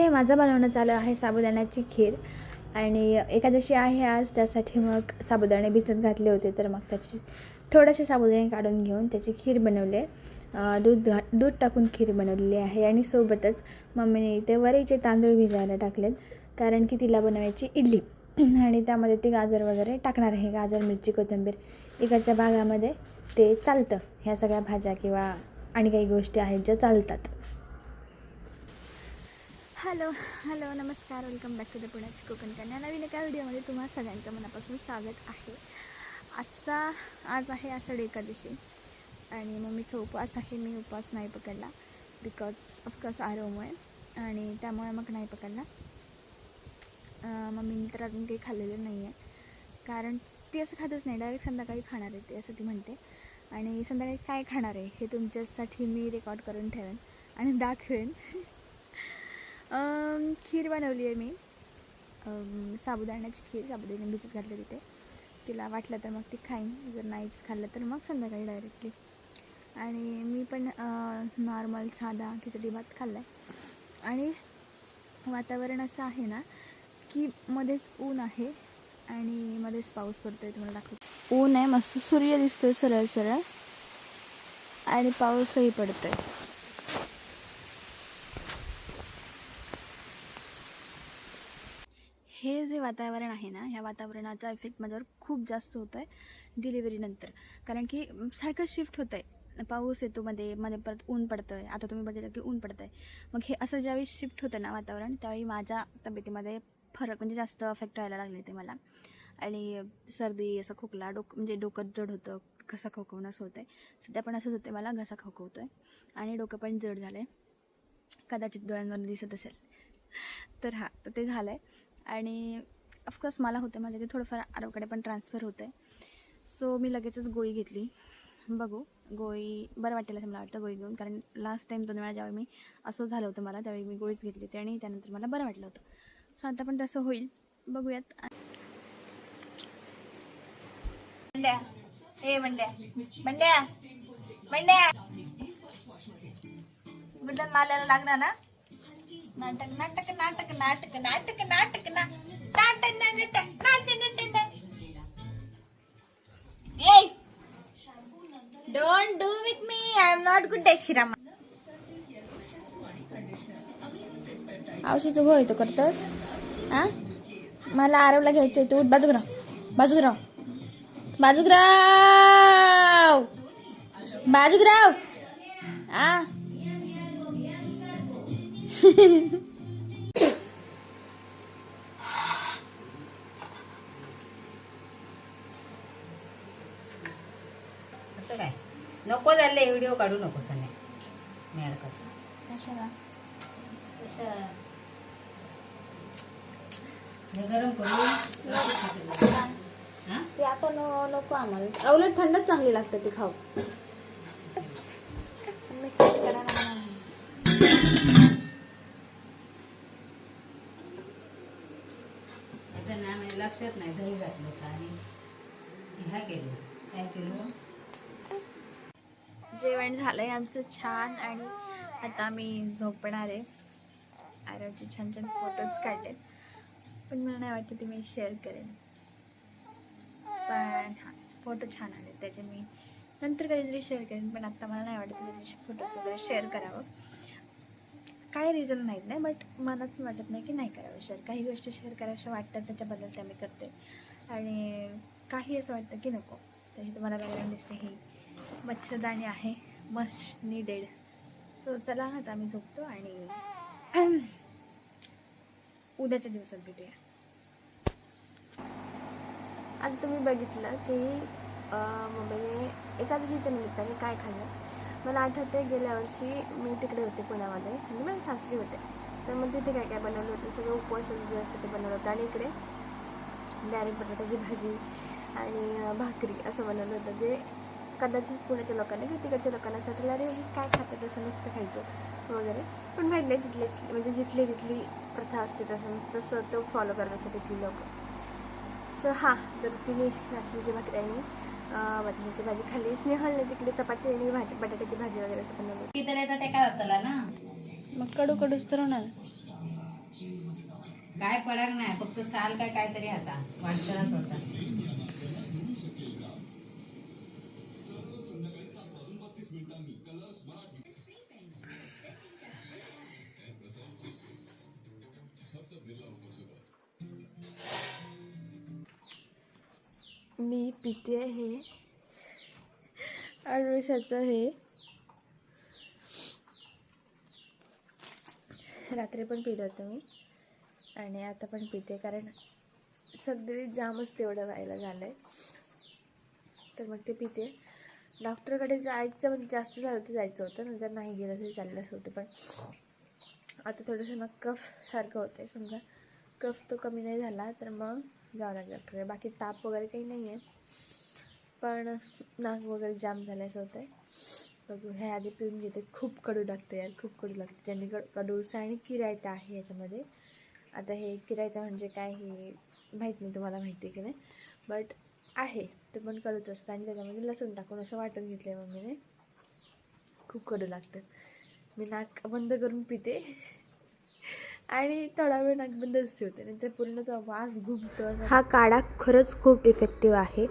हे माझं बनवणं चालू आहे साबुदाण्याची खीर. आणि एकादशी आहे आज, त्यासाठी मग साबुदाणे भिजत घातले होते. तर मग त्याची थोडेसे साबुदाणे काढून घेऊन त्याची खीर बनवली आहे. दूध टाकून खीर बनवलेली आहे. आणि सोबतच मम्मीने इथे वरीचे तांदूळ भिजायला टाकलेत, कारण की तिला बनवायची इडली. आणि त्यामध्ये ती गाजर वगैरे टाकणार आहे. गाजर, मिरची, कोथिंबीर इकडच्या भागामध्ये ते चालतं. ह्या सगळ्या भाज्या किंवा आणि काही गोष्टी आहेत ज्या चालतात. हॅलो नमस्कार, वेलकम बॅक टू द पुण्याची कोकण कन्या. नवीन एका व्हिडिओमध्ये तुम्हा सगळ्यांचं मनापासून स्वागत आहे. आज आहे आषाढी एकादशी आणि मम्मीचा उपवास आहे. मी उपवास नाही पकडला बिकॉज ऑफकोर्स आरोमुळे, आणि त्यामुळे मग नाही पकडला. मम्मीने तर अजून काही खाल्लेलं नाही आहे, कारण ती असं खातच नाही. डायरेक्ट संध्याकाळी खाणार आहे ते, असं ती म्हणते. आणि संध्याकाळी काय खाणार आहे हे तुमच्यासाठी मी रेकॉर्ड करून ठेवेन आणि दाखवेन. खीर बनवली आहे मी, साबुदाण्याची खीर. साबुदाणे भिजत घातले तिथे. तिला वाटलं तर मग ती खाईन, जर नाहीच खाल्लं तर मग संध्याकाळी डायरेक्टली. आणि मी पण नॉर्मल साधा खिचडी भात खाल्ला आहे. आणि वातावरण असं आहे ना की मध्येच ऊन आहे आणि मध्येच पाऊस पडतो आहे. तुम्हाला दाखवतो, ऊन आहे, मस्त सूर्य दिसतो आहे सरळ सरळ, आणि पाऊसही पडतो आहे. हे जे वातावरण आहे ना, ह्या वातावरणाचा इफेक्ट माझ्यावर खूप जास्त होतो आहे डिलिव्हरीनंतर. कारण की सारखं शिफ्ट होतं आहे. पाऊस येतो मध्ये परत ऊन पडतं आहे. आता तुम्ही बघितलं की ऊन पडतं आहे. मग हे असं ज्यावेळी शिफ्ट होतं ना वातावरण, त्यावेळी माझ्या तब्येतीमध्ये फरक म्हणजे जास्त अफेक्ट व्हायला लागले ते मला. आणि सर्दी, असं खोकला, डोकं जड होतं, घसा खवखवणं असं होतं आहे. सध्या पण असंच होतं, मला घसा खवखवतो आहे आणि डोकं पण जड झालं आहे. कदाचित डोळ्यांवर दिसत असेल. तर ते झालं आहे. आणि ऑफकोर्स मला होतं, माझ्या ते थोडंफार आरोग्याकडे पण ट्रान्सफर होतं आहे. सो मी लगेचच गोळी घेतली. बघू, गोळी बरं वाटेल असं मला वाटतं गोळी घेऊन, कारण लास्ट टाईम 2 वेळा ज्यावेळी मी असं झालं होतं मला, त्यावेळी मी गोळीच घेतली होती आणि त्यानंतर मला बरं वाटलं होतं. सो आता पण तसं होईल, बघूयात. गुड्डन मालाला लागणार ना. नाटक नाटक नाटक नाटक नाटक नाटक ना don't do with me, I am not good. Shriram औषध गोळी तो करतोस. मला आरवला घ्यायचंय. तू बाजूग्राव बाजूग्राव बाजूग्राव बाजूग्राव. असं काय नको झाले, व्हिडिओ काढू नको सने. मिळाल कसं कशाला गरम करू ते आता नको आम्हाला. उलट थंडच चांगली लागते ती खाऊ. लक्षात नाही दही घातलं का आणि ह्या केलं काय केलं. जेवण झालंय आमचं छान, आणि आता मी झोपणार आहे. आरवचे छान छान फोटोज काढलेत, पण मला नाही वाटतं ते मी शेअर करेन. पण फोटो छान आले, त्याचे मी नंतर कधीतरी शेअर करेन. पण आत्ता मला नाही वाटत त्याचे फोटोज वगैरे शेअर करावं. काही रिझन माहीत नाही, बट मनात वाटत नाही की नाही करावं शेअर. काही गोष्टी शेअर करायच्या वाटतात, त्याच्याबद्दल त्या मी करते. आणि काही असं वाटतं की नको. तर हे तुम्हाला बॅकग्राऊंड दिसते, ही मच्छरदाणी आहे, मस्ट नीडेड. सो चला, आता आम्ही झोपतो आणि उद्याच्या दिवसात भेटूया. आता तुम्ही बघितलं की मम्मीने एकादशीच्या निमित्ताने काय खाल्लं. मला आठवते गेल्या वर्षी मी तिकडे होते पुण्यामध्ये, म्हणजे माझे सासरी होते. तर मग तिथे काय काय बनवलं होतं, सगळं उपवासाचं जे असतं ते बनवलं होतं. आणि इकडे डायरेक्ट बटाट्याची भाजी आणि भाकरी असं बनवलं होतं, जे कदाचित पुण्याच्या लोकांना किंवा तिकडच्या लोकांना असं वाटलं अरे हे काय खातं, तसं नसतं खायचं वगैरे. पण माहीत नाही, म्हणजे जिथली प्रथा असते तसं तो फॉलो करत असतं तिथली लोक. सो तर तिने नाचणीची भाकरी आणि बटाट्याची भाजी खाल्ली. स्नेहलने तिकडे चपाती आणि बटाट्याची भाजी वगैरे असं बनवलं. ते काय जातला ना, मग कडूच तर होणार. काय पडाक नाही, फक्त साल काय काहीतरी आता वाटतच होता. मी पिते हे अडुळशाचं हे. रात्री पण पिलं होतं मी आणि आता पण पिते, कारण सध्या जामच तेवढं व्हायला झालं आहे. तर मग ते पिते. डॉक्टरकडे जायचं म्हणजे जास्त झालं तर जायचं होतं, नंतर नाही गेलं तरी चाललंच होतं. पण आता थोडंसं ना कफ सारखं होतं आहे. समजा कफ तो कमी नाही झाला तर मग जावं लागेल डॉक्टरकडे. बाकी ताप वगैरे काही नाही आहे, पण नाक वगैरे जाम झालं असं होतं आहे. बघू, हे आधी पिऊन घेते. खूप कडू लागतं यार, खूप कडू लागतं. ज्यांनी कडूसा आणि किरायता आहे याच्यामध्ये. आता हे किरायता म्हणजे काय हे माहीत नाही, तुम्हाला माहिती आहे की नाही, बट आहे ते पण कडूच असतं. आणि त्याच्यामध्ये लसूण टाकून असं वाटून घेतलं आहे मम्मीने. खूप कडू लागतं. मी नाक बंद करून पिते आणि थोडा वेळ नाक बंदच ठेवते, नंतर पूर्ण तो वास घुमतो. हा काढा खरंच खूप इफेक्टिव्ह आहे.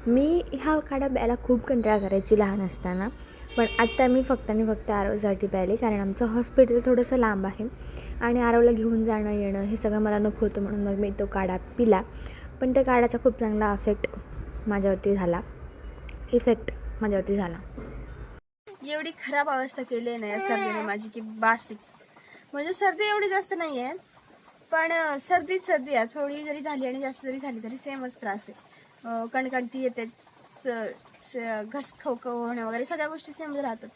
मी हा काढा प्यायला खूप कंटाळा करायची लहान असताना, पण आत्ता मी फक्त आणि फक्त आरवसाठी प्यायले, कारण आमचं हॉस्पिटल थोडंसं लांब आहे आणि आरवला घेऊन जाणं येणं हे सगळं मला नको होतं, म्हणून मग मी तो काढा पिला. पण त्या काढाचा खूप चांगला इफेक्ट माझ्यावरती झाला. एवढी खराब अवस्था केली आहे ना या सर्दीने माझी की बासच. म्हणजे सर्दी एवढी जास्त नाही आहे, पण सर्दी आहे. थोडी जरी झाली आणि जास्त जरी झाली तरी सेमच त्रास आहे. कणकणती येतेच, घस खवखव होणं वगैरे सगळ्या गोष्टी सेमच राहतात.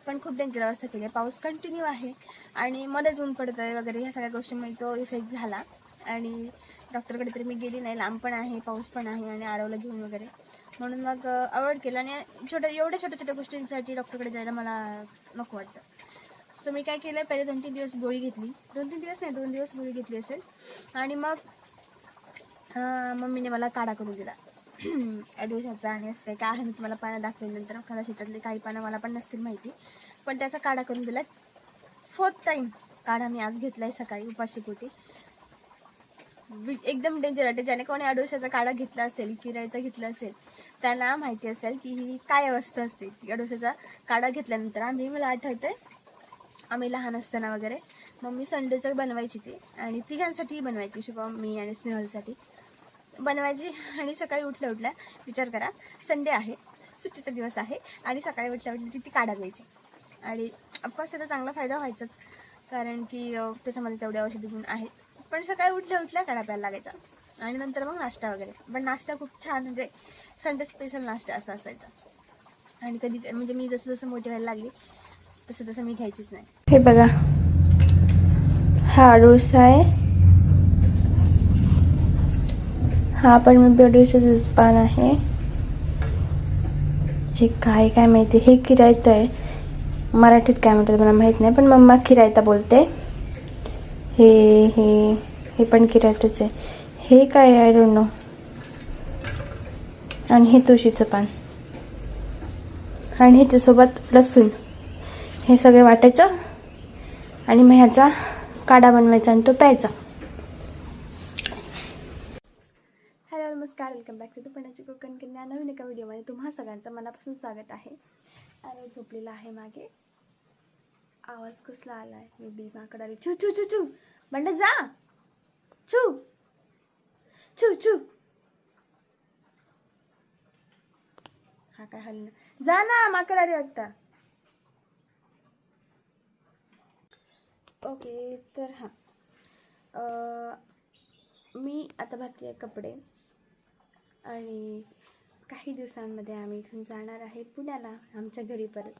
पण खूप डेंजर अवस्था केली आहे. पाऊस कंटिन्यू आहे आणि मध्येच ऊन पडतं आहे वगैरे, ह्या सगळ्या गोष्टींमुळे तो इफेक्ट झाला. आणि डॉक्टरकडे तरी मी गेली नाही, लांब पण आहे, पाऊस पण आहे आणि आरवला घेऊन वगैरे, म्हणून मग अवॉइड केलं. आणि एवढ्या छोट्या गोष्टींसाठी डॉक्टरकडे जायला मला नको वाटतं. सो मी काय केलं, पहिले 2-3 दिवस गोळी घेतली. 2-3 दिवस नाही, 2 दिवस गोळी घेतली असेल. आणि मग मम्मीने मला काढा करून दिला ॲडोशाचा. आणि असते काय आहे मी तुम्हाला पानं दाखवेल नंतर. कदाचित त्यातले काही पानं मला पण नसतील माहिती, पण त्याचा काढा करून दिला. 4th टाईम काढा मी आज घेतला आहे सकाळी उपाशीपोटी. एकदम डेंजर वाटते. ज्याने कोणी अडोशाचा काढा घेतला असेल, किरायता घेतला असेल, त्याला माहिती असेल की ही काय अवस्था असते. अडोशाचा काढा घेतल्यानंतर मला आठवतं आहे, आम्ही लहान असताना वगैरे मम्मी संडेचं बनवायची ती, आणि तिघांसाठी बनवायची, शुभम, मी आणि स्नेहलसाठी बनवायची. आणि सकाळी उठल्या विचार करा, संडे आहे, सुट्टीचा दिवस आहे, आणि सकाळी उठल्या ती काढा द्यायची. आणि ऑफकोर्स त्याचा चांगला फायदा व्हायचाच, कारण की त्याच्यामध्ये तेवढे औषधी गुण आहेत. पण सकाळी उठल्या काढा प्यायला लागायचा. आणि नंतर मग नाश्ता वगैरे. पण नाश्ता खूप छान, म्हणजे संडे स्पेशल नाश्ता असा असायचा. आणि कधी म्हणजे मी जसं मोठी व्हायला लागली तसं मी घ्यायचीच नाही. हे बघा, हा अडुळसा आहे. हा पण मी अडुळशाचंच पान आहे. हे काय माहिती, हे किरायतं आहे. मराठीत काय म्हणतात मला माहीत नाही, पण मम्मा किरायता बोलते. हे पण किरायतच आहे. हे काय आय डोंट नो. आणि हे तुळशीचं पान आणि ह्याच्यासोबत लसूण, हे सगळे वाटायचं आणि मग ह्याचा काढा बनवायचा आणि तो प्यायचा. हॅलो, नमस्कार, वेलकम बॅक टू द पणाची कोकण कन्या. नवीन एका व्हिडिओमध्ये तुम्हा सगळ्यांचं मनापासून स्वागत आहे. आरव झोपलेला आहे मागे. आवाज कसला आलाय, मी बीमाकडे आली. छू छू छू छू, बंड जा, छू छू छू. हा काय हल्ला, जा ना, माकड आली वाटतं. ओके, तर मी आता भरते आहे कपडे, आणि काही दिवसांमध्ये आम्ही इथून जाणार आहे पुण्याला, आमच्या घरी परत.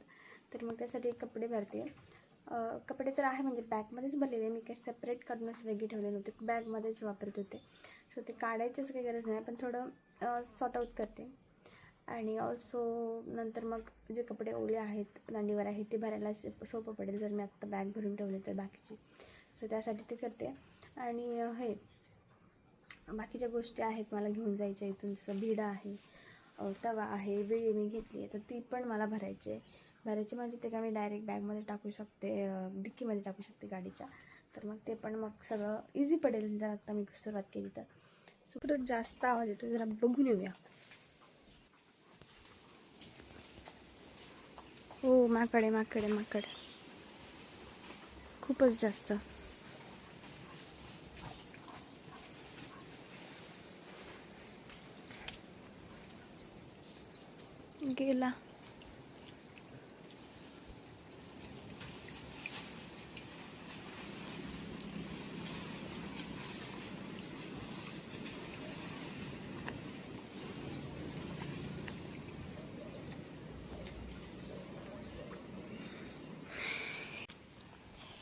तर मग त्यासाठी कपडे भरते. कपडे तर आहे म्हणजे बॅगमध्येच भरलेले, मी काही सेपरेट काढूनच वेगळी ठेवले नव्हते, बॅगमध्येच वापरत होते. सो ते काढायचीच काही गरज नाही, पण थोडं सॉर्ट आऊट करते. आणि ऑल्सो नंतर मग जे कपडे ओले आहेत, दांडीवर आहेत, ते भरायला सोपं पडेल जर मी आत्ता बॅग भरून ठेवले तर बाकीची. सो त्यासाठी ते करते. आणि हे बाकीच्या गोष्टी आहेत मला घेऊन जायच्या इथून, जसं भिडा आहे, तवा आहे, वेळी मी घेतली आहे, तर ती पण मला भरायची म्हणजे ते काय मी डायरेक्ट बॅगमध्ये टाकू शकते, डिक्कीमध्ये टाकू शकते गाडीच्या. तर मग ते पण मग सगळं इझी पडेल जर आता मी सुरुवात केली तर. परत जास्त आवाज येतो, जरा बघून येऊया. हो माकडे माकडे माकड खूपच जास्त. गेला.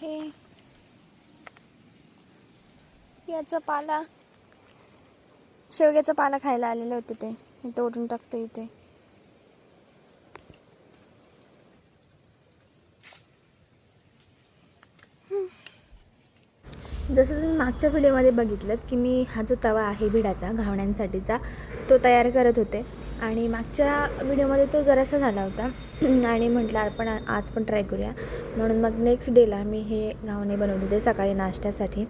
हे याचा पाला, शेवग्याचा पाला खायला आलेले होते ते, मी तोडून टाकतो इथे. जसं तुम्ही मागच्या व्हिडिओमध्ये बघितलं की मी हा जो तवा आहे भिडाचा घावण्यांसाठीचा तो तयार करत होते आणि मागच्या व्हिडिओमध्ये तो जरासा झाला होता आणि म्हटलं आपण आज पण ट्राय करूया म्हणून मग नेक्स्ट डेला मी हे घावणे बनवले होते सकाळी नाश्त्यासाठी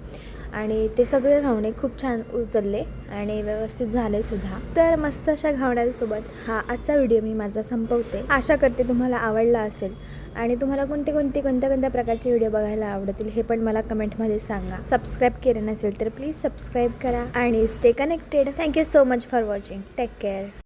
आणि ते सगळे घावणे खूप छान उचलले आणि व्यवस्थित झाले सुद्धा. तर मस्त अशा घावण्यांसोबत हा आजचा व्हिडिओ मी माझा संपवते. आशा करते तुम्हाला आवडला असेल आणि तुम्हाला कोणत्या प्रकारचे व्हिडिओ बघायला आवडतील हे पण मला कमेंटमध्ये सांगा. सबस्क्राईब केलं नसेल तर प्लीज सबस्क्राईब करा आणि stay connected. Thank you so much for watching. Take care.